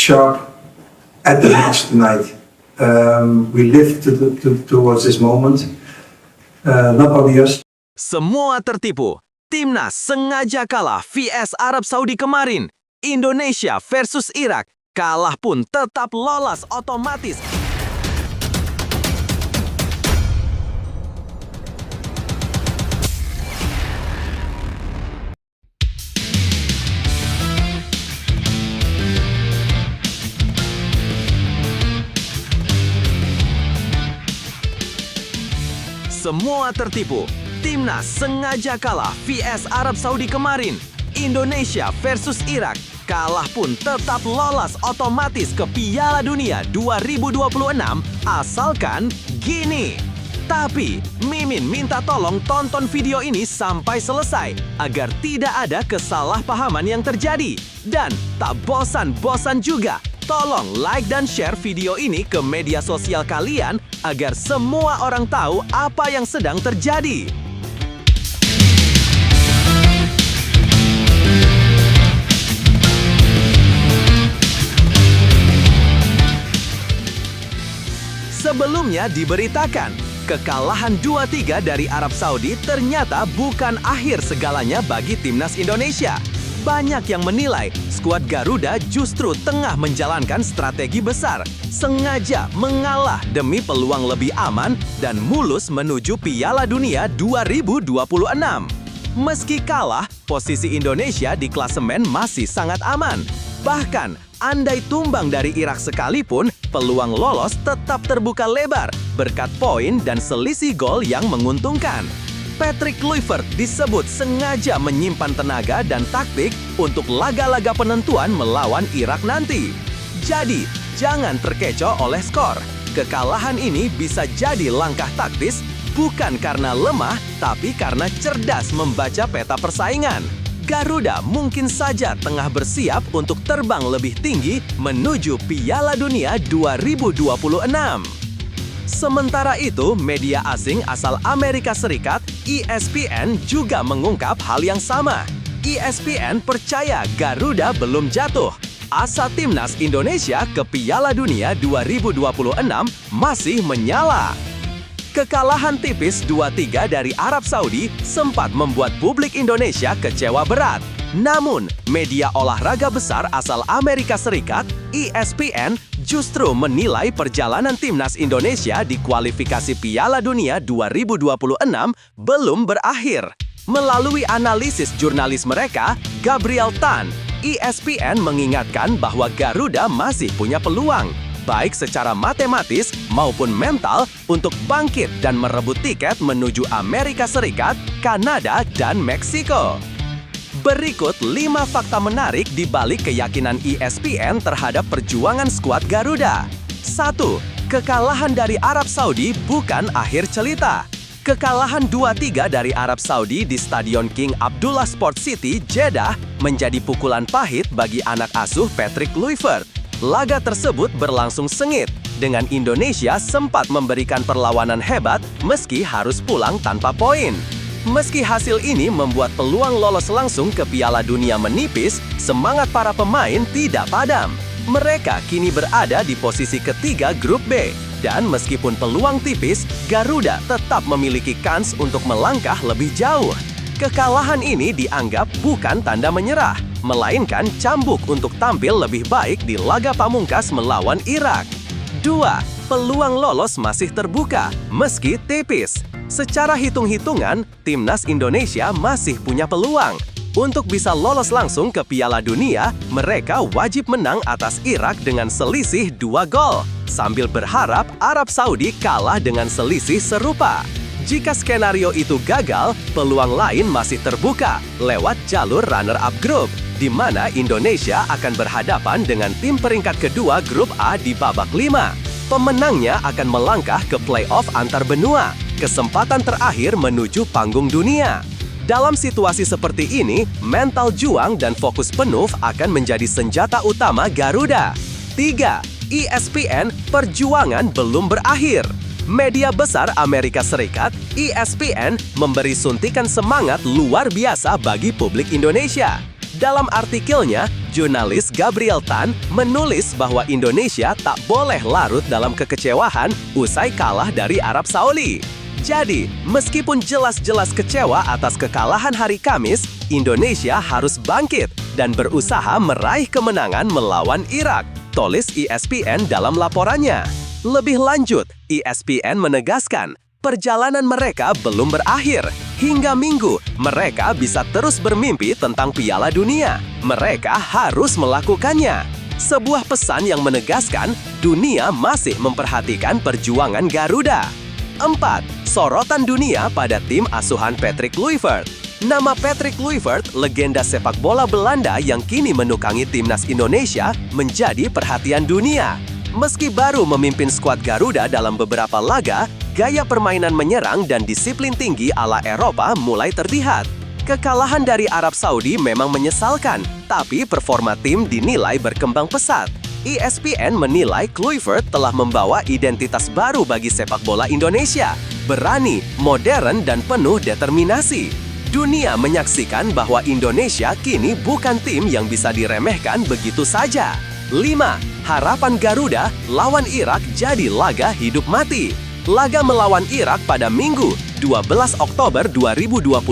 sharp at the match tonight. We lived towards this moment. Not only us. Semua tertipu. Timnas sengaja kalah vs Arab Saudi kemarin. Indonesia versus Irak. Kalah pun tetap lolos otomatis. Semua tertipu. Timnas sengaja kalah vs Arab Saudi kemarin. Indonesia versus Irak. Kalah pun tetap lolos otomatis ke Piala Dunia 2026 asalkan gini. Tapi, Mimin minta tolong tonton video ini sampai selesai agar tidak ada kesalahpahaman yang terjadi. Dan tak bosan-bosan juga, tolong like dan share video ini ke media sosial kalian agar semua orang tahu apa yang sedang terjadi. Sebelumnya diberitakan, kekalahan 2-3 dari Arab Saudi ternyata bukan akhir segalanya bagi timnas Indonesia. Banyak yang menilai skuad Garuda justru tengah menjalankan strategi besar, sengaja mengalah demi peluang lebih aman dan mulus menuju Piala Dunia 2026. Meski kalah, posisi Indonesia di klasemen masih sangat aman. Bahkan, andai tumbang dari Irak sekalipun, peluang lolos tetap terbuka lebar berkat poin dan selisih gol yang menguntungkan. Patrick Kluivert disebut sengaja menyimpan tenaga dan taktik untuk laga-laga penentuan melawan Irak nanti. Jadi, jangan terkecoh oleh skor. Kekalahan ini bisa jadi langkah taktis bukan karena lemah, tapi karena cerdas membaca peta persaingan. Garuda mungkin saja tengah bersiap untuk terbang lebih tinggi menuju Piala Dunia 2026. Sementara itu, media asing asal Amerika Serikat, ESPN, juga mengungkap hal yang sama. ESPN percaya Garuda belum jatuh. Asa timnas Indonesia ke Piala Dunia 2026 masih menyala. Kekalahan tipis 2-3 dari Arab Saudi sempat membuat publik Indonesia kecewa berat. Namun, media olahraga besar asal Amerika Serikat, ESPN, justru menilai perjalanan timnas Indonesia di kualifikasi Piala Dunia 2026 belum berakhir. Melalui analisis jurnalis mereka, Gabriel Tan, ESPN mengingatkan bahwa Garuda masih punya peluang, baik secara matematis maupun mental, untuk bangkit dan merebut tiket menuju Amerika Serikat, Kanada, dan Meksiko. Berikut 5 fakta menarik di balik keyakinan ESPN terhadap perjuangan skuad Garuda. 1. Kekalahan dari Arab Saudi bukan akhir cerita. Kekalahan 2-3 dari Arab Saudi di Stadion King Abdullah Sports City, Jeddah, menjadi pukulan pahit bagi anak asuh Patrick Kluivert. Laga tersebut berlangsung sengit, dengan Indonesia sempat memberikan perlawanan hebat meski harus pulang tanpa poin. Meski hasil ini membuat peluang lolos langsung ke Piala Dunia menipis, semangat para pemain tidak padam. Mereka kini berada di posisi ketiga grup B, dan meskipun peluang tipis, Garuda tetap memiliki kans untuk melangkah lebih jauh. Kekalahan ini dianggap bukan tanda menyerah, melainkan cambuk untuk tampil lebih baik di laga pamungkas melawan Irak. 2. Peluang lolos masih terbuka, meski tipis. Secara hitung-hitungan, timnas Indonesia masih punya peluang. Untuk bisa lolos langsung ke Piala Dunia, mereka wajib menang atas Irak dengan selisih 2 gol, sambil berharap Arab Saudi kalah dengan selisih serupa. Jika skenario itu gagal, peluang lain masih terbuka lewat jalur runner-up group, di mana Indonesia akan berhadapan dengan tim peringkat kedua grup A di babak 5. Pemenangnya akan melangkah ke playoff antar benua, kesempatan terakhir menuju panggung dunia. Dalam situasi seperti ini, mental juang dan fokus penuh akan menjadi senjata utama Garuda. 3. ESPN, perjuangan belum berakhir. Media besar Amerika Serikat, ESPN, memberi suntikan semangat luar biasa bagi publik Indonesia. Dalam artikelnya, Jurnalis Gabriel Tan menulis bahwa Indonesia tak boleh larut dalam kekecewaan usai kalah dari Arab Saudi. Jadi, meskipun jelas-jelas kecewa atas kekalahan hari Kamis, Indonesia harus bangkit dan berusaha meraih kemenangan melawan Irak, tulis ESPN dalam laporannya. Lebih lanjut, ESPN menegaskan, perjalanan mereka belum berakhir. Hingga Minggu, mereka bisa terus bermimpi tentang Piala Dunia. Mereka harus melakukannya. Sebuah pesan yang menegaskan dunia masih memperhatikan perjuangan Garuda. 4. Sorotan dunia pada tim asuhan Patrick Kluivert. Nama Patrick Kluivert, legenda sepak bola Belanda yang kini menukangi timnas Indonesia, menjadi perhatian dunia. Meski baru memimpin skuad Garuda dalam beberapa laga, gaya permainan menyerang dan disiplin tinggi ala Eropa mulai terlihat. Kekalahan dari Arab Saudi memang menyesalkan, tapi performa tim dinilai berkembang pesat. ESPN menilai Kluivert telah membawa identitas baru bagi sepak bola Indonesia, berani, modern, dan penuh determinasi. Dunia menyaksikan bahwa Indonesia kini bukan tim yang bisa diremehkan begitu saja. 5. Harapan Garuda lawan Irak jadi laga hidup mati. Laga melawan Irak pada Minggu, 12 Oktober 2025,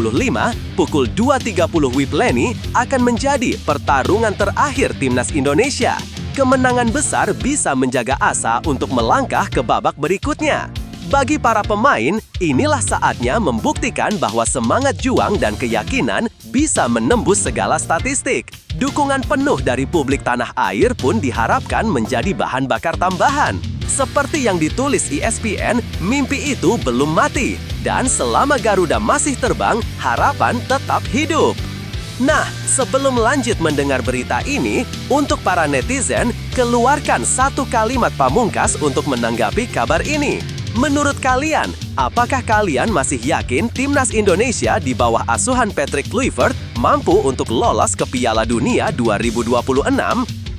pukul 2.30 WIB Leni akan menjadi pertarungan terakhir timnas Indonesia. Kemenangan besar bisa menjaga asa untuk melangkah ke babak berikutnya. Bagi para pemain, inilah saatnya membuktikan bahwa semangat juang dan keyakinan bisa menembus segala statistik. Dukungan penuh dari publik tanah air pun diharapkan menjadi bahan bakar tambahan. Seperti yang ditulis ESPN, mimpi itu belum mati. Dan selama Garuda masih terbang, harapan tetap hidup. Nah, sebelum lanjut mendengar berita ini, untuk para netizen, keluarkan satu kalimat pamungkas untuk menanggapi kabar ini. Menurut kalian, apakah kalian masih yakin timnas Indonesia di bawah asuhan Patrick Kluivert mampu untuk lolos ke Piala Dunia 2026?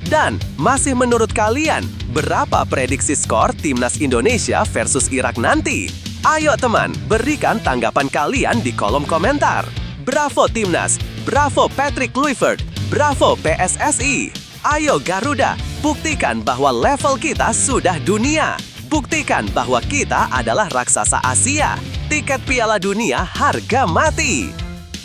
Dan masih menurut kalian, berapa prediksi skor timnas Indonesia versus Irak nanti? Ayo teman, berikan tanggapan kalian di kolom komentar. Bravo Timnas, bravo Patrick Kluivert, bravo PSSI. Ayo Garuda, buktikan bahwa level kita sudah dunia. Buktikan bahwa kita adalah raksasa Asia. Tiket Piala Dunia harga mati.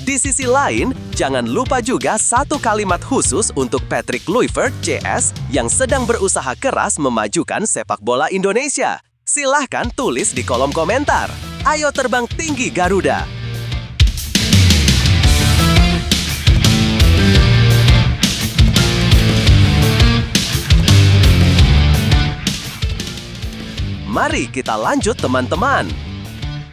Di sisi lain, jangan lupa juga satu kalimat khusus untuk Patrick Kluivert CS yang sedang berusaha keras memajukan sepak bola Indonesia. Silahkan tulis di kolom komentar. Ayo terbang tinggi Garuda! Mari kita lanjut teman-teman.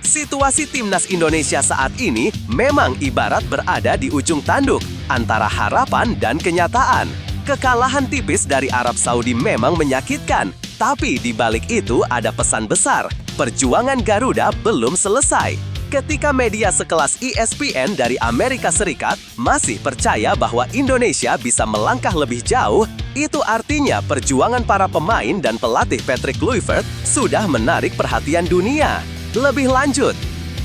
Situasi timnas Indonesia saat ini memang ibarat berada di ujung tanduk antara harapan dan kenyataan. Kekalahan tipis dari Arab Saudi memang menyakitkan, tapi di balik itu ada pesan besar. Perjuangan Garuda belum selesai. Ketika media sekelas ESPN dari Amerika Serikat masih percaya bahwa Indonesia bisa melangkah lebih jauh, itu artinya perjuangan para pemain dan pelatih Patrick Kluivert sudah menarik perhatian dunia. Lebih lanjut,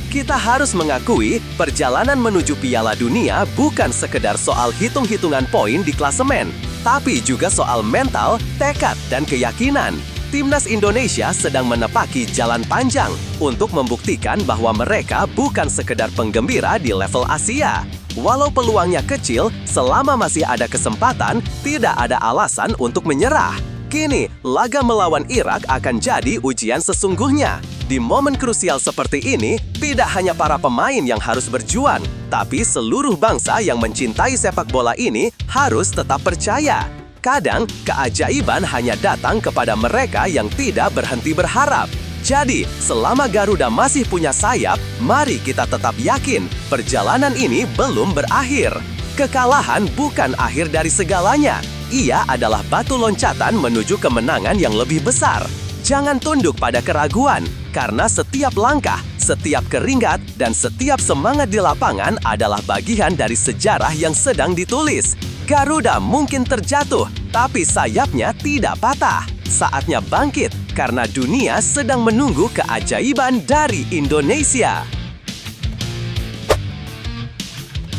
kita harus mengakui perjalanan menuju Piala Dunia bukan sekedar soal hitung-hitungan poin di klasemen, tapi juga soal mental, tekad, dan keyakinan. Timnas Indonesia sedang menepaki jalan panjang untuk membuktikan bahwa mereka bukan sekedar penggembira di level Asia. Walau peluangnya kecil, selama masih ada kesempatan, tidak ada alasan untuk menyerah. Kini, laga melawan Irak akan jadi ujian sesungguhnya. Di momen krusial seperti ini, tidak hanya para pemain yang harus berjuang, tapi seluruh bangsa yang mencintai sepak bola ini harus tetap percaya. Kadang, keajaiban hanya datang kepada mereka yang tidak berhenti berharap. Jadi, selama Garuda masih punya sayap, mari kita tetap yakin perjalanan ini belum berakhir. Kekalahan bukan akhir dari segalanya. Ia adalah batu loncatan menuju kemenangan yang lebih besar. Jangan tunduk pada keraguan, karena setiap langkah, setiap keringat, dan setiap semangat di lapangan adalah bagian dari sejarah yang sedang ditulis. Garuda mungkin terjatuh, tapi sayapnya tidak patah. Saatnya bangkit, karena dunia sedang menunggu keajaiban dari Indonesia.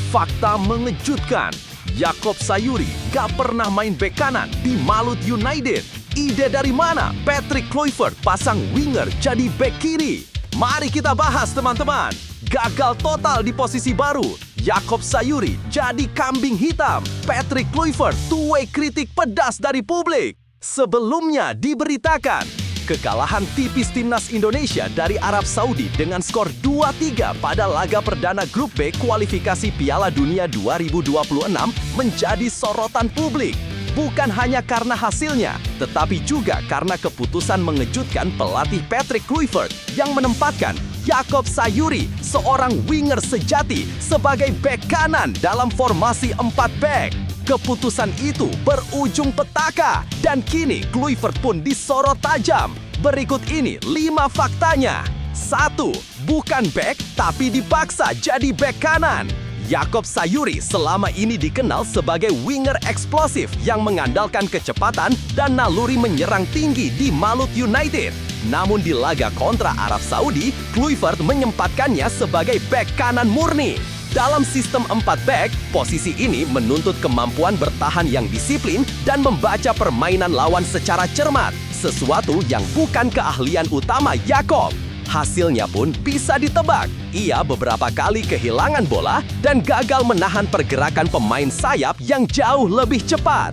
Fakta mengejutkan Jakob Sayuri gak pernah main bek kanan di Malut United. Ide dari mana Patrick Kluivert pasang winger jadi bek kiri? Mari kita bahas teman-teman. Gagal total di posisi baru. Jakob Sayuri jadi kambing hitam. Patrick Kluivert tuai kritik pedas dari publik. Sebelumnya diberitakan, kekalahan tipis timnas Indonesia dari Arab Saudi dengan skor 2-3 pada laga perdana Grup B kualifikasi Piala Dunia 2026 menjadi sorotan publik. Bukan hanya karena hasilnya, tetapi juga karena keputusan mengejutkan pelatih Patrick Kluivert yang menempatkan Jakob Sayuri, seorang winger sejati, sebagai bek kanan dalam formasi 4 bek. Keputusan itu berujung petaka dan kini Kluivert pun disorot tajam. Berikut ini 5 faktanya. 1. Bukan bek tapi dipaksa jadi bek kanan. Jakob Sayuri selama ini dikenal sebagai winger eksplosif yang mengandalkan kecepatan dan naluri menyerang tinggi di Malut United. Namun di laga kontra Arab Saudi, Kluivert menyempatkannya sebagai bek kanan murni. Dalam sistem 4 bek, posisi ini menuntut kemampuan bertahan yang disiplin dan membaca permainan lawan secara cermat, sesuatu yang bukan keahlian utama Jakob. Hasilnya pun bisa ditebak. Ia beberapa kali kehilangan bola dan gagal menahan pergerakan pemain sayap yang jauh lebih cepat.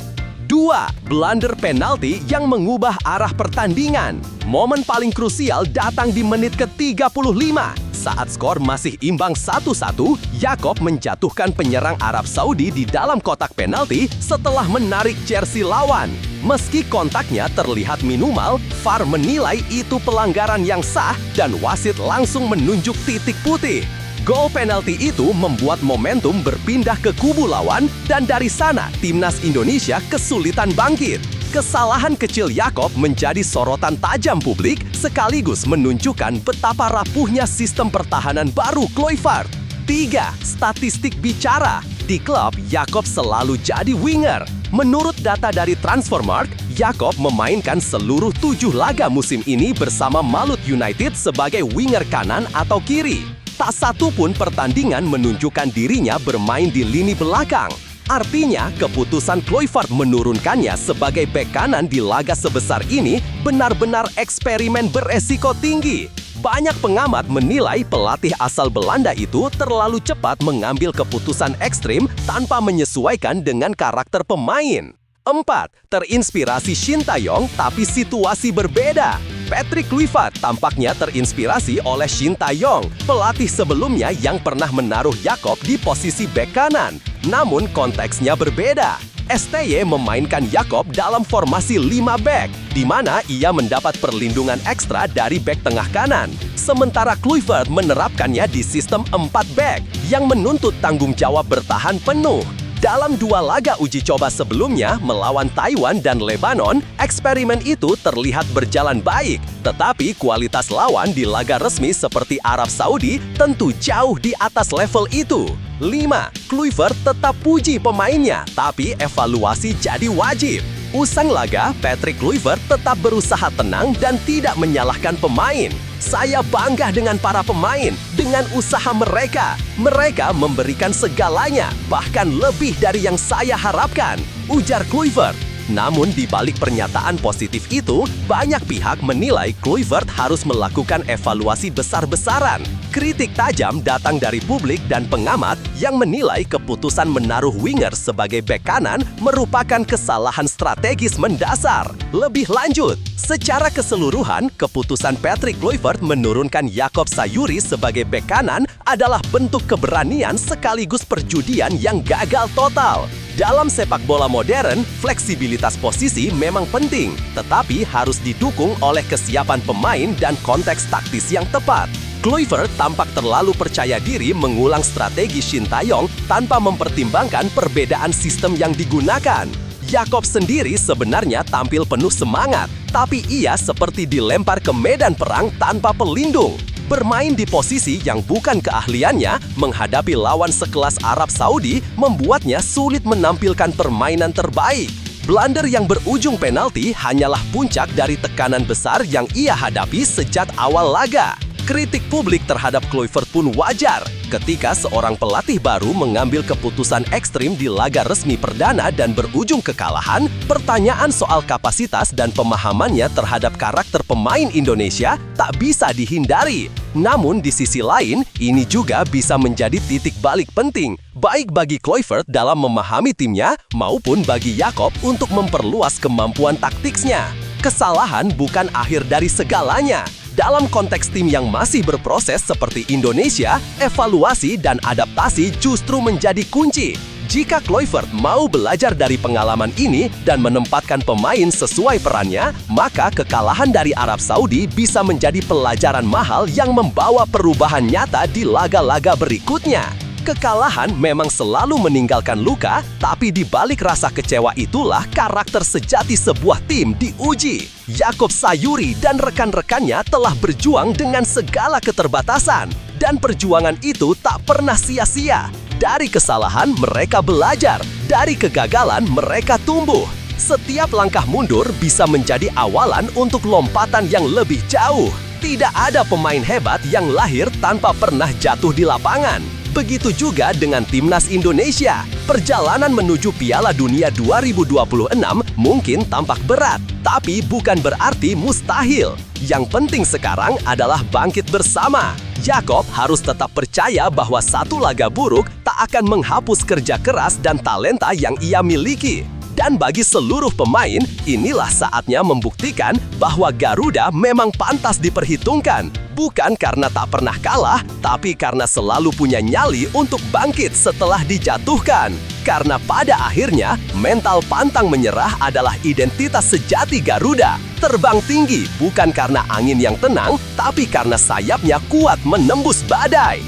2. Blunder penalti yang mengubah arah pertandingan. Momen paling krusial datang di menit ke-35. Saat skor masih imbang 1-1, Jakob menjatuhkan penyerang Arab Saudi di dalam kotak penalti setelah menarik jersey lawan. Meski kontaknya terlihat minimal, VAR menilai itu pelanggaran yang sah dan wasit langsung menunjuk titik putih. Gol penalti itu membuat momentum berpindah ke kubu lawan dan dari sana timnas Indonesia kesulitan bangkit. Kesalahan kecil Jakob menjadi sorotan tajam publik sekaligus menunjukkan betapa rapuhnya sistem pertahanan baru Kluivert. 3. Statistik bicara. Di klub, Jakob selalu jadi winger. Menurut data dari Transfermarkt, Jakob memainkan seluruh 7 laga musim ini bersama Malut United sebagai winger kanan atau kiri. Tak satu pun pertandingan menunjukkan dirinya bermain di lini belakang. Artinya, keputusan Kluivert menurunkannya sebagai bek kanan di laga sebesar ini benar-benar eksperimen beresiko tinggi. Banyak pengamat menilai pelatih asal Belanda itu terlalu cepat mengambil keputusan ekstrim tanpa menyesuaikan dengan karakter pemain. 4. Terinspirasi Shin Tae-yong tapi situasi berbeda. Patrick Kluivert tampaknya terinspirasi oleh Shin Tae-yong, pelatih sebelumnya yang pernah menaruh Jakob di posisi bek kanan. Namun konteksnya berbeda. STY memainkan Jakob dalam formasi 5 bek, di mana ia mendapat perlindungan ekstra dari bek tengah kanan. Sementara Kluivert menerapkannya di sistem 4 bek yang menuntut tanggung jawab bertahan penuh. Dalam 2 laga uji coba sebelumnya melawan Taiwan dan Lebanon, eksperimen itu terlihat berjalan baik. Tetapi kualitas lawan di laga resmi seperti Arab Saudi tentu jauh di atas level itu. 5. Kluivert tetap puji pemainnya, tapi evaluasi jadi wajib. Usang laga, Patrick Kluivert tetap berusaha tenang dan tidak menyalahkan pemain. Saya bangga dengan para pemain, dengan usaha mereka. Mereka memberikan segalanya, bahkan lebih dari yang saya harapkan, ujar Kluivert. Namun di balik pernyataan positif itu, banyak pihak menilai Kluivert harus melakukan evaluasi besar-besaran. Kritik tajam datang dari publik dan pengamat yang menilai keputusan menaruh winger sebagai bek kanan merupakan kesalahan strategis mendasar. Lebih lanjut, secara keseluruhan, keputusan Patrick Kluivert menurunkan Jakob Sayuri sebagai bek kanan adalah bentuk keberanian sekaligus perjudian yang gagal total. Dalam sepak bola modern, fleksibilitas posisi memang penting, tetapi harus didukung oleh kesiapan pemain dan konteks taktis yang tepat. Kluivert tampak terlalu percaya diri mengulang strategi Shin Tae-yong tanpa mempertimbangkan perbedaan sistem yang digunakan. Jakob sendiri sebenarnya tampil penuh semangat, tapi ia seperti dilempar ke medan perang tanpa pelindung. Bermain di posisi yang bukan keahliannya menghadapi lawan sekelas Arab Saudi membuatnya sulit menampilkan permainan terbaik. Blunder yang berujung penalti hanyalah puncak dari tekanan besar yang ia hadapi sejak awal laga. Kritik publik terhadap Kluivert pun wajar. ketika seorang pelatih baru mengambil keputusan ekstrim di laga resmi perdana dan berujung kekalahan, pertanyaan soal kapasitas dan pemahamannya terhadap karakter pemain Indonesia tak bisa dihindari. Namun di sisi lain, ini juga bisa menjadi titik balik penting, baik bagi Kluivert dalam memahami timnya maupun bagi Jakob untuk memperluas kemampuan taktiknya. Kesalahan bukan akhir dari segalanya. Dalam konteks tim yang masih berproses seperti Indonesia, evaluasi dan adaptasi justru menjadi kunci. Jika Kluivert mau belajar dari pengalaman ini dan menempatkan pemain sesuai perannya, maka kekalahan dari Arab Saudi bisa menjadi pelajaran mahal yang membawa perubahan nyata di laga-laga berikutnya. Kekalahan memang selalu meninggalkan luka, tapi di balik rasa kecewa itulah karakter sejati sebuah tim diuji. Jakob Sayuri dan rekan-rekannya telah berjuang dengan segala keterbatasan, dan perjuangan itu tak pernah sia-sia. Dari kesalahan mereka belajar, dari kegagalan mereka tumbuh. Setiap langkah mundur bisa menjadi awalan untuk lompatan yang lebih jauh. Tidak ada pemain hebat yang lahir tanpa pernah jatuh di lapangan. Begitu juga dengan Timnas Indonesia. Perjalanan menuju Piala Dunia 2026 mungkin tampak berat, tapi bukan berarti mustahil. Yang penting sekarang adalah bangkit bersama. Jakob harus tetap percaya bahwa satu laga buruk tak akan menghapus kerja keras dan talenta yang ia miliki. Dan bagi seluruh pemain, inilah saatnya membuktikan bahwa Garuda memang pantas diperhitungkan. Bukan karena tak pernah kalah, tapi karena selalu punya nyali untuk bangkit setelah dijatuhkan. Karena pada akhirnya, mental pantang menyerah adalah identitas sejati Garuda. Terbang tinggi bukan karena angin yang tenang, tapi karena sayapnya kuat menembus badai.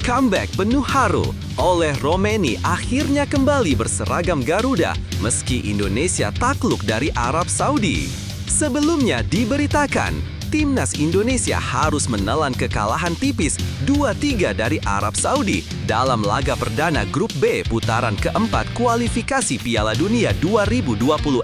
Comeback penuh haru. Oleh Romeni akhirnya kembali berseragam Garuda meski Indonesia takluk dari Arab Saudi. Sebelumnya diberitakan, Timnas Indonesia harus menelan kekalahan tipis 2-3 dari Arab Saudi dalam laga perdana Grup B putaran keempat kualifikasi Piala Dunia 2026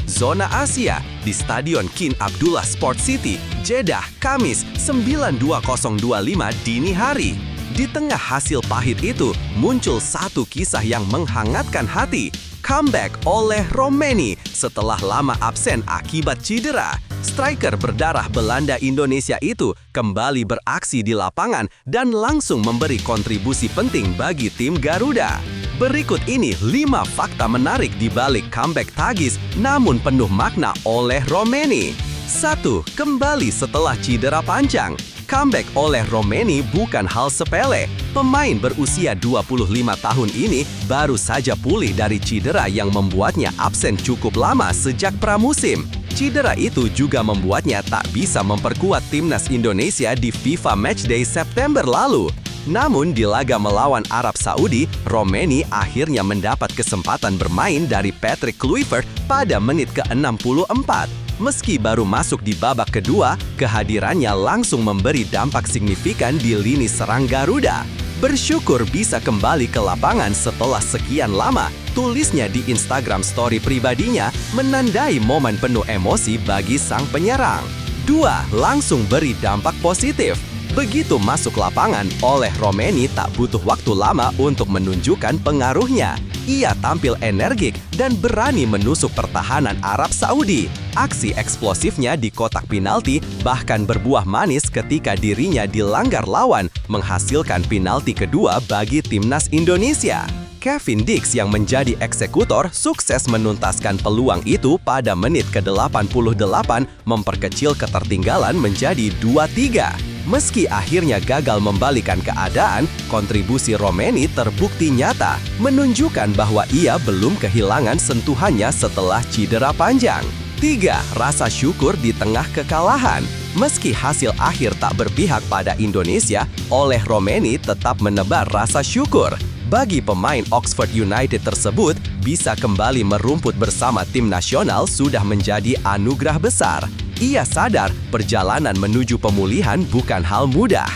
Zona Asia di Stadion King Abdullah Sport City, Jeddah, Kamis 9/2025 dini hari. Di tengah hasil pahit itu, muncul satu kisah yang menghangatkan hati. Comeback oleh Romeni setelah lama absen akibat cedera. Striker berdarah Belanda Indonesia itu kembali beraksi di lapangan dan langsung memberi kontribusi penting bagi tim Garuda. Berikut ini 5 fakta menarik di balik comeback tagis namun penuh makna oleh Romeni. 1. Kembali setelah cedera panjang. Comeback oleh Romeni bukan hal sepele. Pemain berusia 25 tahun ini baru saja pulih dari cedera yang membuatnya absen cukup lama sejak pramusim. Cedera itu juga membuatnya tak bisa memperkuat Timnas Indonesia di FIFA Matchday September lalu. Namun di laga melawan Arab Saudi, Romeni akhirnya mendapat kesempatan bermain dari Patrick Kluivert pada menit ke-64. Meski baru masuk di babak kedua, kehadirannya langsung memberi dampak signifikan di lini serang Garuda. Bersyukur bisa kembali ke lapangan setelah sekian lama, tulisnya di Instagram story pribadinya menandai momen penuh emosi bagi sang penyerang. 2. Langsung beri dampak positif. Begitu masuk lapangan, oleh Romeni tak butuh waktu lama untuk menunjukkan pengaruhnya. Ia tampil energik dan berani menusuk pertahanan Arab Saudi. Aksi eksplosifnya di kotak penalti bahkan berbuah manis ketika dirinya dilanggar lawan, menghasilkan penalti kedua bagi Timnas Indonesia. Kevin Dix yang menjadi eksekutor sukses menuntaskan peluang itu pada menit ke-88, memperkecil ketertinggalan menjadi 2-3. Meski akhirnya gagal membalikan keadaan, kontribusi Romeni terbukti nyata, menunjukkan bahwa ia belum kehilangan sentuhannya setelah cedera panjang. 3. Rasa syukur di tengah kekalahan. Meski hasil akhir tak berpihak pada Indonesia, oleh Romeni tetap menebar rasa syukur. Bagi pemain Oxford United tersebut, bisa kembali merumput bersama tim nasional sudah menjadi anugerah besar. Ia sadar perjalanan menuju pemulihan bukan hal mudah.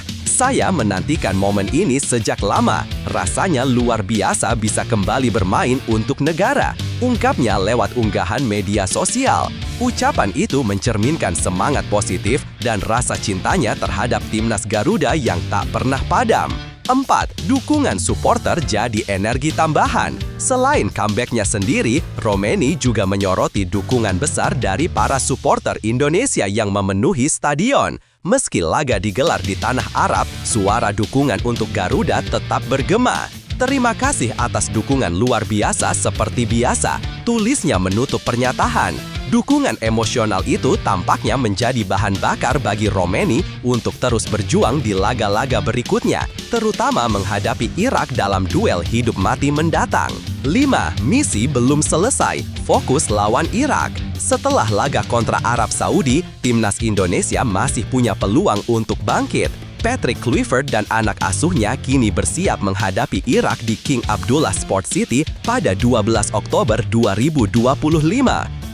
Saya menantikan momen ini sejak lama. Rasanya luar biasa bisa kembali bermain untuk negara. Ungkapnya lewat unggahan media sosial. Ucapan itu mencerminkan semangat positif dan rasa cintanya terhadap timnas Garuda yang tak pernah padam. 4. Dukungan supporter jadi energi tambahan. Selain comeback-nya sendiri, Romeni juga menyoroti dukungan besar dari para supporter Indonesia yang memenuhi stadion. Meski laga digelar di tanah Arab, suara dukungan untuk Garuda tetap bergema. Terima kasih atas dukungan luar biasa seperti biasa, tulisnya menutup pernyataan. Dukungan emosional itu tampaknya menjadi bahan bakar bagi Romeni untuk terus berjuang di laga-laga berikutnya, terutama menghadapi Irak dalam duel hidup mati mendatang. 5. Misi belum selesai, fokus lawan Irak. Setelah laga kontra Arab Saudi, timnas Indonesia masih punya peluang untuk bangkit. Patrick Kluivert dan anak asuhnya kini bersiap menghadapi Irak di King Abdullah Sports City pada 12 Oktober 2025.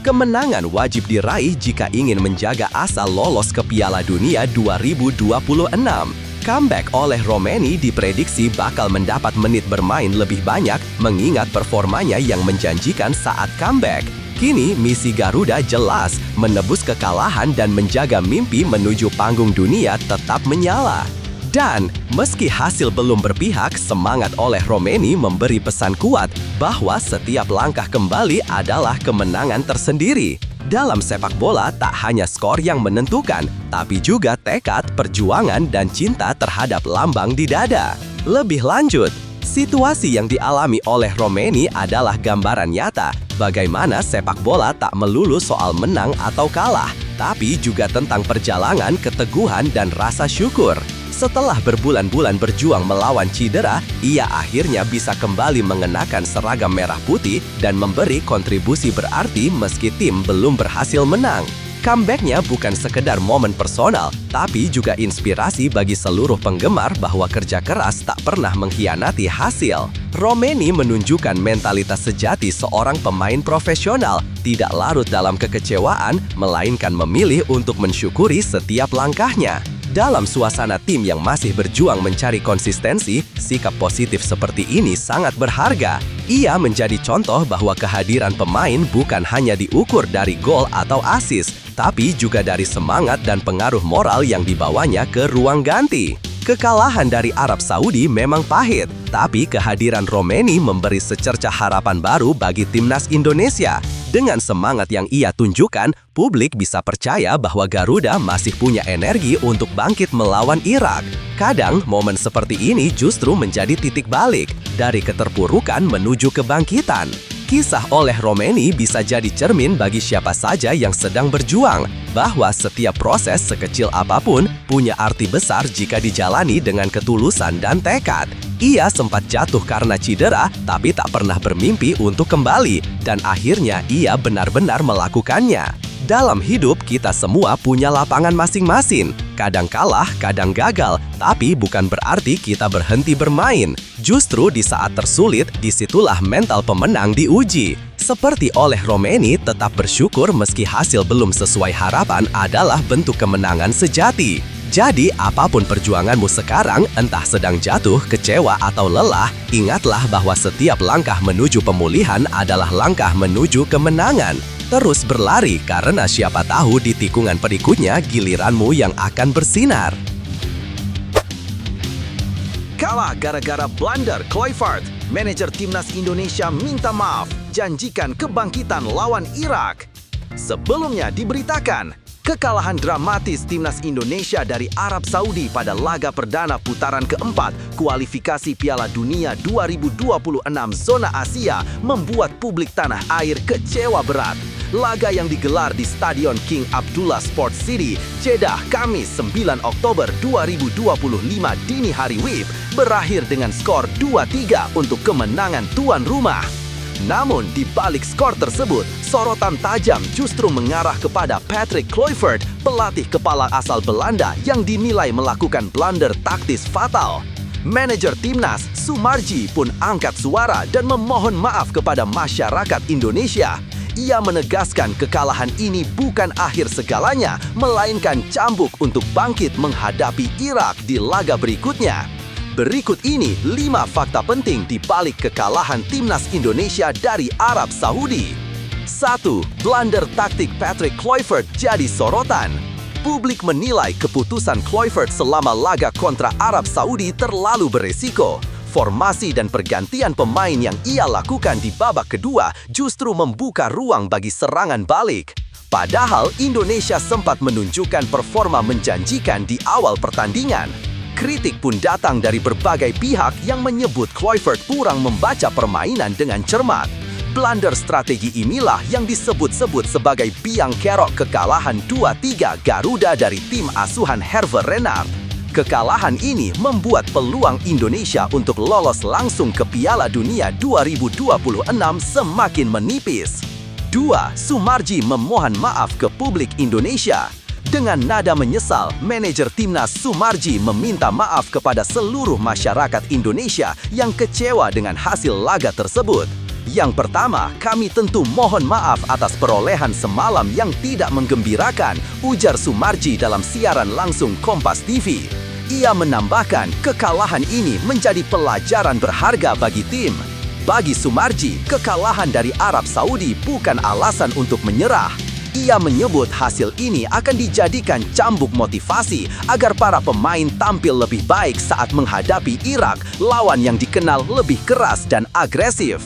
Kemenangan wajib diraih jika ingin menjaga asa lolos ke Piala Dunia 2026. Comeback oleh Romeni diprediksi bakal mendapat menit bermain lebih banyak mengingat performanya yang menjanjikan saat comeback. Kini misi Garuda jelas, menebus kekalahan dan menjaga mimpi menuju panggung dunia tetap menyala. Dan, meski hasil belum berpihak, semangat oleh Romeni memberi pesan kuat bahwa setiap langkah kembali adalah kemenangan tersendiri. Dalam sepak bola, tak hanya skor yang menentukan, tapi juga tekad, perjuangan, dan cinta terhadap lambang di dada. Lebih lanjut, situasi yang dialami oleh Romeni adalah gambaran nyata bagaimana sepak bola tak melulu soal menang atau kalah, tapi juga tentang perjalanan, keteguhan, dan rasa syukur. Setelah berbulan-bulan berjuang melawan cedera, ia akhirnya bisa kembali mengenakan seragam merah putih dan memberi kontribusi berarti meski tim belum berhasil menang. Comeback-nya bukan sekedar momen personal, tapi juga inspirasi bagi seluruh penggemar bahwa kerja keras tak pernah mengkhianati hasil. Romeni menunjukkan mentalitas sejati seorang pemain profesional, tidak larut dalam kekecewaan, melainkan memilih untuk mensyukuri setiap langkahnya. Dalam suasana tim yang masih berjuang mencari konsistensi, sikap positif seperti ini sangat berharga. Ia menjadi contoh bahwa kehadiran pemain bukan hanya diukur dari gol atau assist, tapi juga dari semangat dan pengaruh moral yang dibawanya ke ruang ganti. Kekalahan dari Arab Saudi memang pahit, tapi kehadiran Romeni memberi secercah harapan baru bagi timnas Indonesia. Dengan semangat yang ia tunjukkan, publik bisa percaya bahwa Garuda masih punya energi untuk bangkit melawan Irak. Kadang, momen seperti ini justru menjadi titik balik, dari keterpurukan menuju kebangkitan. Kisah oleh Romeni bisa jadi cermin bagi siapa saja yang sedang berjuang, bahwa setiap proses sekecil apapun punya arti besar jika dijalani dengan ketulusan dan tekad. Ia sempat jatuh karena cedera, tapi tak pernah bermimpi untuk kembali, dan akhirnya ia benar-benar melakukannya. Dalam hidup, kita semua punya lapangan masing-masing. Kadang kalah, kadang gagal, tapi bukan berarti kita berhenti bermain. Justru di saat tersulit, disitulah mental pemenang diuji. Seperti oleh Romeni, tetap bersyukur meski hasil belum sesuai harapan adalah bentuk kemenangan sejati. Jadi, apapun perjuanganmu sekarang, entah sedang jatuh, kecewa, atau lelah, ingatlah bahwa setiap langkah menuju pemulihan adalah langkah menuju kemenangan. Terus berlari, karena siapa tahu di tikungan berikutnya giliranmu yang akan bersinar. Kalah gara-gara blunder Kluivert, manajer timnas Indonesia minta maaf, janjikan kebangkitan lawan Irak. Sebelumnya diberitakan, kekalahan dramatis timnas Indonesia dari Arab Saudi pada laga perdana putaran keempat kualifikasi Piala Dunia 2026 zona Asia membuat publik tanah air kecewa berat. Laga yang digelar di Stadion King Abdullah Sports City, Jeddah, Kamis 9 Oktober 2025 dini hari WIB berakhir dengan skor 2-3 untuk kemenangan tuan rumah. Namun, di balik skor tersebut, sorotan tajam justru mengarah kepada Patrick Kluivert, pelatih kepala asal Belanda yang dinilai melakukan blunder taktis fatal. Manajer timnas, Sumarji, pun angkat suara dan memohon maaf kepada masyarakat Indonesia. Ia menegaskan kekalahan ini bukan akhir segalanya, melainkan cambuk untuk bangkit menghadapi Irak di laga berikutnya. Berikut ini 5 fakta penting di balik kekalahan timnas Indonesia dari Arab Saudi. 1. Blunder taktik Patrick Kluivert jadi sorotan. Publik menilai keputusan Kluivert selama laga kontra Arab Saudi terlalu beresiko. Formasi dan pergantian pemain yang ia lakukan di babak kedua justru membuka ruang bagi serangan balik. Padahal Indonesia sempat menunjukkan performa menjanjikan di awal pertandingan. Kritik pun datang dari berbagai pihak yang menyebut Kluivert kurang membaca permainan dengan cermat. Blunder strategi inilah yang disebut-sebut sebagai biang kerok kekalahan 2-3 Garuda dari tim asuhan Hervé Renard. Kekalahan ini membuat peluang Indonesia untuk lolos langsung ke Piala Dunia 2026 semakin menipis. 2. Sumarji memohon maaf ke publik Indonesia. Dengan nada menyesal, manajer timnas Sumarji meminta maaf kepada seluruh masyarakat Indonesia yang kecewa dengan hasil laga tersebut. Yang pertama, kami tentu mohon maaf atas perolehan semalam yang tidak menggembirakan, ujar Sumarji dalam siaran langsung Kompas TV. Ia menambahkan, kekalahan ini menjadi pelajaran berharga bagi tim. Bagi Sumarji, kekalahan dari Arab Saudi bukan alasan untuk menyerah. Ia menyebut hasil ini akan dijadikan cambuk motivasi agar para pemain tampil lebih baik saat menghadapi Irak, lawan yang dikenal lebih keras dan agresif.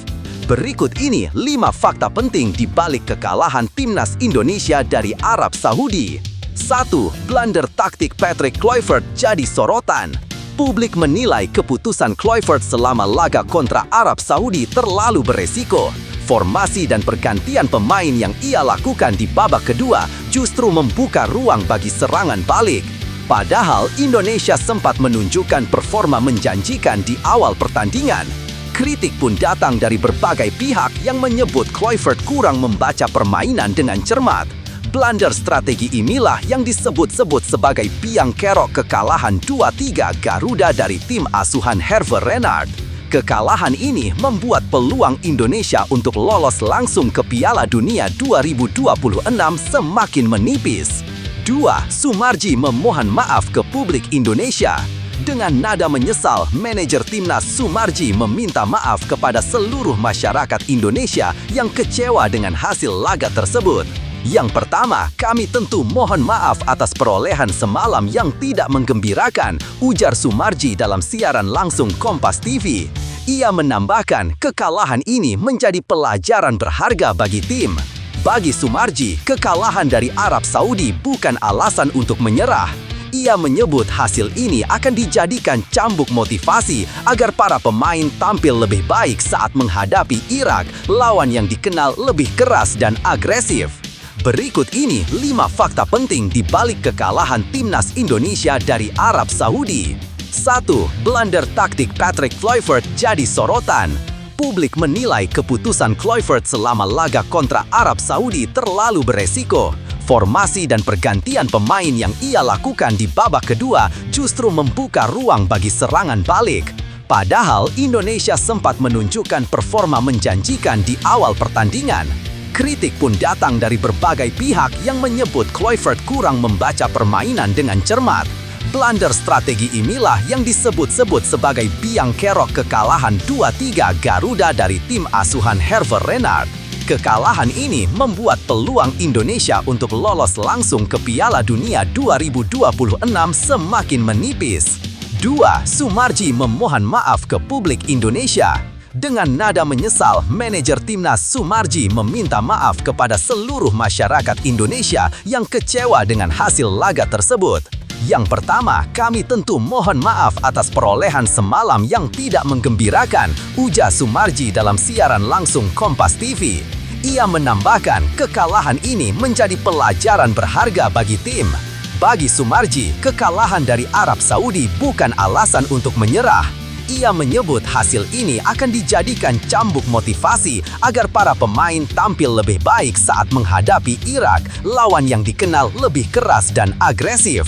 Berikut ini 5 fakta penting di balik kekalahan timnas Indonesia dari Arab Saudi. 1. Blunder taktik Patrick Kluivert jadi sorotan. Publik menilai keputusan Kluivert selama laga kontra Arab Saudi terlalu beresiko. Formasi dan pergantian pemain yang ia lakukan di babak kedua justru membuka ruang bagi serangan balik. Padahal Indonesia sempat menunjukkan performa menjanjikan di awal pertandingan. Kritik pun datang dari berbagai pihak yang menyebut Kluivert kurang membaca permainan dengan cermat. Blunder strategi inilah yang disebut-sebut sebagai biang kerok kekalahan 2-3 Garuda dari tim asuhan Hervé Renard. Kekalahan ini membuat peluang Indonesia untuk lolos langsung ke Piala Dunia 2026 semakin menipis. 2. Sumarji memohon maaf ke publik Indonesia. Dengan nada menyesal, manajer timnas Sumarji meminta maaf kepada seluruh masyarakat Indonesia yang kecewa dengan hasil laga tersebut. Yang pertama, kami tentu mohon maaf atas perolehan semalam yang tidak menggembirakan, ujar Sumarji dalam siaran langsung Kompas TV. Ia menambahkan, kekalahan ini menjadi pelajaran berharga bagi tim. Bagi Sumarji, kekalahan dari Arab Saudi bukan alasan untuk menyerah. Ia menyebut hasil ini akan dijadikan cambuk motivasi agar para pemain tampil lebih baik saat menghadapi Irak, lawan yang dikenal lebih keras dan agresif. Berikut ini 5 fakta penting di balik kekalahan timnas Indonesia dari Arab Saudi. 1. Blunder taktik Patrick Kluivert jadi sorotan. Publik menilai keputusan Kluivert selama laga kontra Arab Saudi terlalu beresiko. Formasi dan pergantian pemain yang ia lakukan di babak kedua justru membuka ruang bagi serangan balik. Padahal Indonesia sempat menunjukkan performa menjanjikan di awal pertandingan. Kritik pun datang dari berbagai pihak yang menyebut Kluivert kurang membaca permainan dengan cermat. Blunder strategi inilah yang disebut-sebut sebagai biang kerok kekalahan 2-3 Garuda dari tim asuhan Hervé Renard. Kekalahan ini membuat peluang Indonesia untuk lolos langsung ke Piala Dunia 2026 semakin menipis. 2. Sumarji memohon maaf ke publik Indonesia. Dengan nada menyesal, manajer timnas Sumarji meminta maaf kepada seluruh masyarakat Indonesia yang kecewa dengan hasil laga tersebut. Yang pertama, kami tentu mohon maaf atas perolehan semalam yang tidak menggembirakan, ujar Sumarji dalam siaran langsung Kompas TV. Ia menambahkan, kekalahan ini menjadi pelajaran berharga bagi tim. Bagi Sumarji, kekalahan dari Arab Saudi bukan alasan untuk menyerah. Ia menyebut hasil ini akan dijadikan cambuk motivasi agar para pemain tampil lebih baik saat menghadapi Irak, lawan yang dikenal lebih keras dan agresif.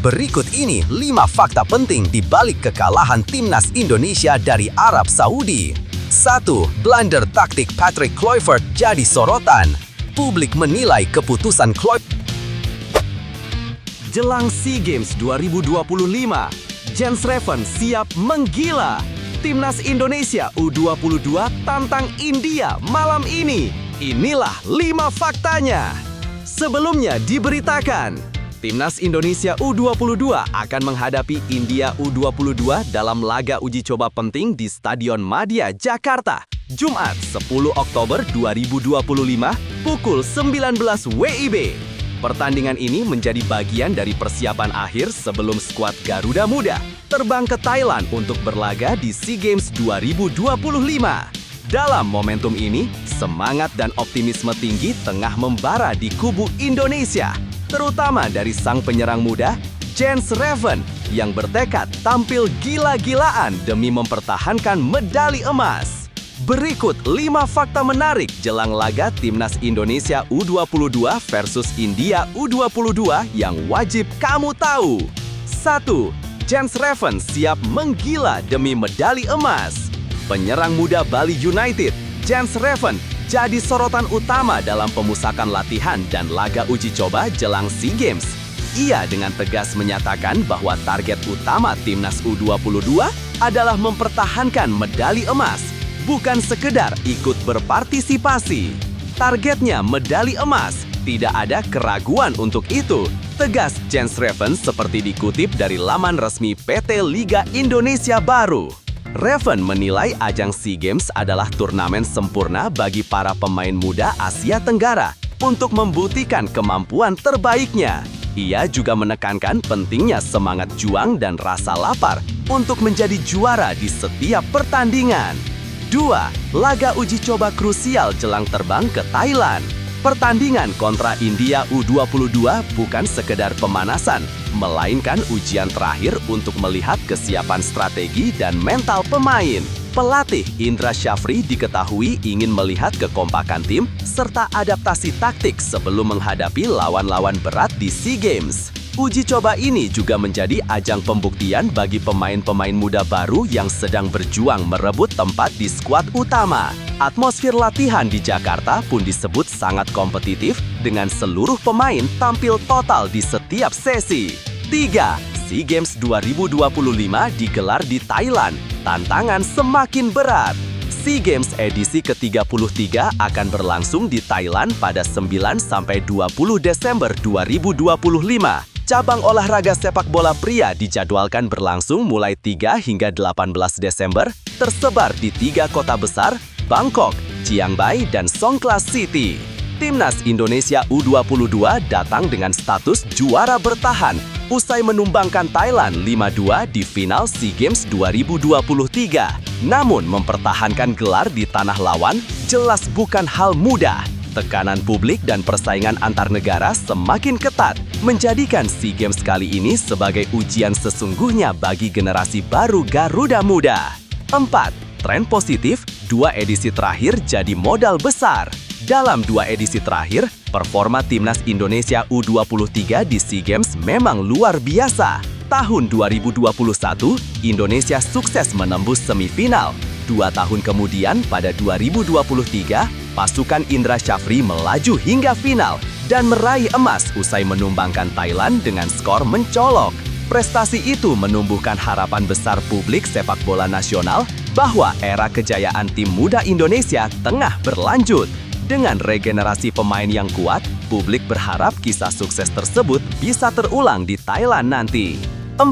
Berikut ini 5 fakta penting di balik kekalahan timnas Indonesia dari Arab Saudi. 1. Blunder taktik Patrick Kluivert jadi sorotan. Publik menilai keputusan Kluivert. Jelang SEA Games 2025, Jens Reven siap menggila. Timnas Indonesia U22 tantang India malam ini. Inilah 5 faktanya. Sebelumnya diberitakan, Timnas Indonesia U22 akan menghadapi India U22 dalam laga uji coba penting di Stadion Madia, Jakarta, Jumat 10 Oktober 2025 pukul 19 WIB. Pertandingan ini menjadi bagian dari persiapan akhir sebelum skuad Garuda Muda terbang ke Thailand untuk berlaga di SEA Games 2025. Dalam momentum ini, semangat dan optimisme tinggi tengah membara di kubu Indonesia, terutama dari sang penyerang muda, Jens Reven, yang bertekad tampil gila-gilaan demi mempertahankan medali emas. Berikut 5 fakta menarik jelang laga Timnas Indonesia U22 versus India U22 yang wajib kamu tahu. 1. Jens Reven siap menggila demi medali emas. Penyerang muda Bali United, Jens Reven, jadi sorotan utama dalam pemusatan latihan dan laga uji coba jelang SEA Games. Ia dengan tegas menyatakan bahwa target utama Timnas U22 adalah mempertahankan medali emas, bukan sekedar ikut berpartisipasi. Targetnya medali emas, tidak ada keraguan untuk itu, tegas Jens Reven seperti dikutip dari laman resmi PT Liga Indonesia Baru. Reven menilai ajang SEA Games adalah turnamen sempurna bagi para pemain muda Asia Tenggara untuk membuktikan kemampuan terbaiknya. Ia juga menekankan pentingnya semangat juang dan rasa lapar untuk menjadi juara di setiap pertandingan. 2. Laga uji coba krusial jelang terbang ke Thailand. Pertandingan kontra India U22 bukan sekedar pemanasan, melainkan ujian terakhir untuk melihat kesiapan strategi dan mental pemain. Pelatih Indra Syafri diketahui ingin melihat kekompakan tim serta adaptasi taktik sebelum menghadapi lawan-lawan berat di SEA Games. Uji coba ini juga menjadi ajang pembuktian bagi pemain-pemain muda baru yang sedang berjuang merebut tempat di skuad utama. Atmosfer latihan di Jakarta pun disebut sangat kompetitif dengan seluruh pemain tampil total di setiap sesi. 3. SEA Games 2025 digelar di Thailand. Tantangan semakin berat. SEA Games edisi ke-33 akan berlangsung di Thailand pada 9-20 Desember 2025. Cabang olahraga sepak bola pria dijadwalkan berlangsung mulai 3 hingga 18 Desember, tersebar di 3 kota besar, Bangkok, Chiang Mai, dan Songkhla City. Timnas Indonesia U22 datang dengan status juara bertahan usai menumbangkan Thailand 5-2 di final SEA Games 2023. Namun mempertahankan gelar di tanah lawan jelas bukan hal mudah. Tekanan publik dan persaingan antar negara semakin ketat, menjadikan SEA Games kali ini sebagai ujian sesungguhnya bagi generasi baru Garuda Muda. 4. Tren positif, 2 edisi terakhir jadi modal besar. Dalam 2 edisi terakhir, performa Timnas Indonesia U23 di SEA Games memang luar biasa. Tahun 2021, Indonesia sukses menembus semifinal. 2 tahun kemudian, pada 2023, pasukan Indra Syafri melaju hingga final dan meraih emas usai menumbangkan Thailand dengan skor mencolok. Prestasi itu menumbuhkan harapan besar publik sepak bola nasional bahwa era kejayaan tim muda Indonesia tengah berlanjut. Dengan regenerasi pemain yang kuat, publik berharap kisah sukses tersebut bisa terulang di Thailand nanti. 4.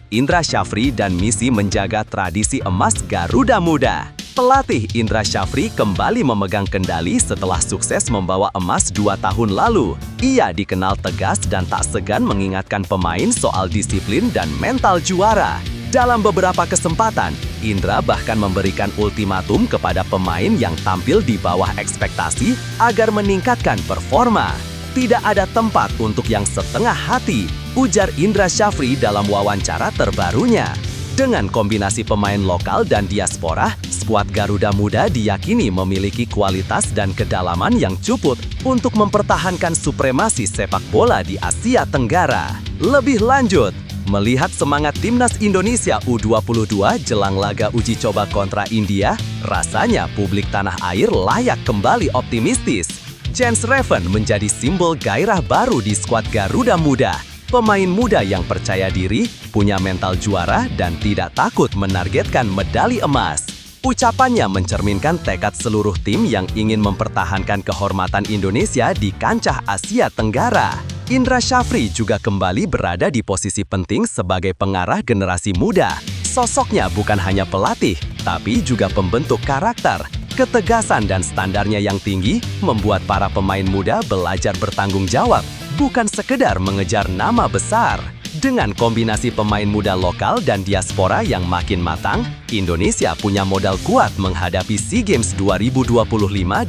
Indra Syafri dan misi menjaga tradisi emas Garuda Muda. Pelatih Indra Syafri kembali memegang kendali setelah sukses membawa emas 2 tahun lalu. Ia dikenal tegas dan tak segan mengingatkan pemain soal disiplin dan mental juara. Dalam beberapa kesempatan, Indra bahkan memberikan ultimatum kepada pemain yang tampil di bawah ekspektasi agar meningkatkan performa. Tidak ada tempat untuk yang setengah hati, ujar Indra Syafri dalam wawancara terbarunya. Dengan kombinasi pemain lokal dan diaspora, skuad Garuda Muda diyakini memiliki kualitas dan kedalaman yang cukup untuk mempertahankan supremasi sepak bola di Asia Tenggara. Lebih lanjut, Melihat semangat Timnas Indonesia U22 jelang laga uji coba kontra India, rasanya publik tanah air layak kembali optimistis. Jens Reven menjadi simbol gairah baru di skuad Garuda Muda. Pemain muda yang percaya diri, punya mental juara, dan tidak takut menargetkan medali emas. Ucapannya mencerminkan tekad seluruh tim yang ingin mempertahankan kehormatan Indonesia di kancah Asia Tenggara. Indra Syafri juga kembali berada di posisi penting sebagai pengarah generasi muda. Sosoknya bukan hanya pelatih, tapi juga pembentuk karakter. Ketegasan dan standarnya yang tinggi membuat para pemain muda belajar bertanggung jawab, bukan sekedar mengejar nama besar. Dengan kombinasi pemain muda lokal dan diaspora yang makin matang, Indonesia punya modal kuat menghadapi SEA Games 2025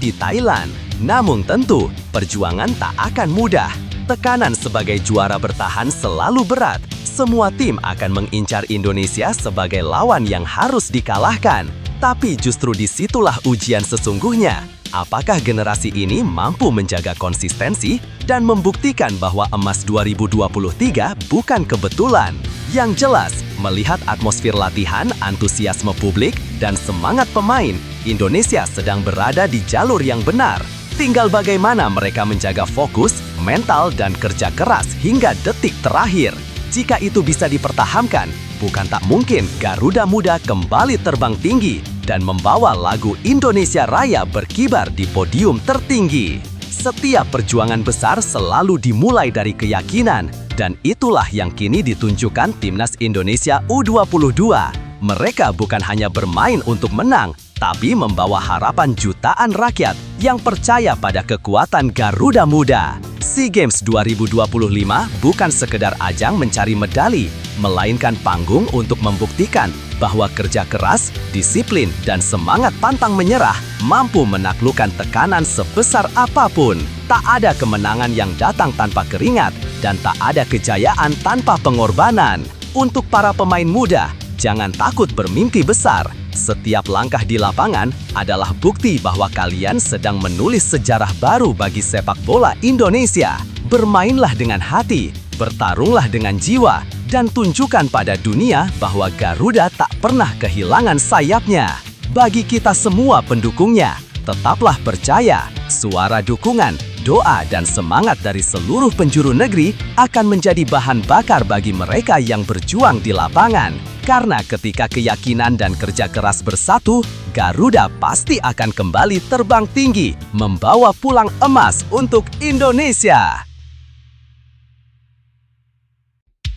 di Thailand. Namun tentu, perjuangan tak akan mudah. Tekanan sebagai juara bertahan selalu berat. Semua tim akan mengincar Indonesia sebagai lawan yang harus dikalahkan. Tapi justru disitulah ujian sesungguhnya. Apakah generasi ini mampu menjaga konsistensi dan membuktikan bahwa emas 2023 bukan kebetulan? Yang jelas, melihat atmosfer latihan, antusiasme publik, dan semangat pemain, Indonesia sedang berada di jalur yang benar. Tinggal bagaimana mereka menjaga fokus, mental, dan kerja keras hingga detik terakhir. Jika itu bisa dipertahankan, bukan tak mungkin Garuda Muda kembali terbang tinggi dan membawa lagu Indonesia Raya berkibar di podium tertinggi. Setiap perjuangan besar selalu dimulai dari keyakinan, dan itulah yang kini ditunjukkan Timnas Indonesia U22. Mereka bukan hanya bermain untuk menang, tapi membawa harapan jutaan rakyat yang percaya pada kekuatan Garuda Muda. SEA Games 2025 bukan sekedar ajang mencari medali, melainkan panggung untuk membuktikan bahwa kerja keras, disiplin, dan semangat pantang menyerah mampu menaklukkan tekanan sebesar apapun. Tak ada kemenangan yang datang tanpa keringat, dan tak ada kejayaan tanpa pengorbanan. Untuk para pemain muda, jangan takut bermimpi besar. Setiap langkah di lapangan adalah bukti bahwa kalian sedang menulis sejarah baru bagi sepak bola Indonesia. Bermainlah dengan hati, bertarunglah dengan jiwa, dan tunjukkan pada dunia bahwa Garuda tak pernah kehilangan sayapnya. Bagi kita semua pendukungnya, tetaplah percaya, suara dukungan, doa, dan semangat dari seluruh penjuru negeri akan menjadi bahan bakar bagi mereka yang berjuang di lapangan. Karena ketika keyakinan dan kerja keras bersatu, Garuda pasti akan kembali terbang tinggi, membawa pulang emas untuk Indonesia.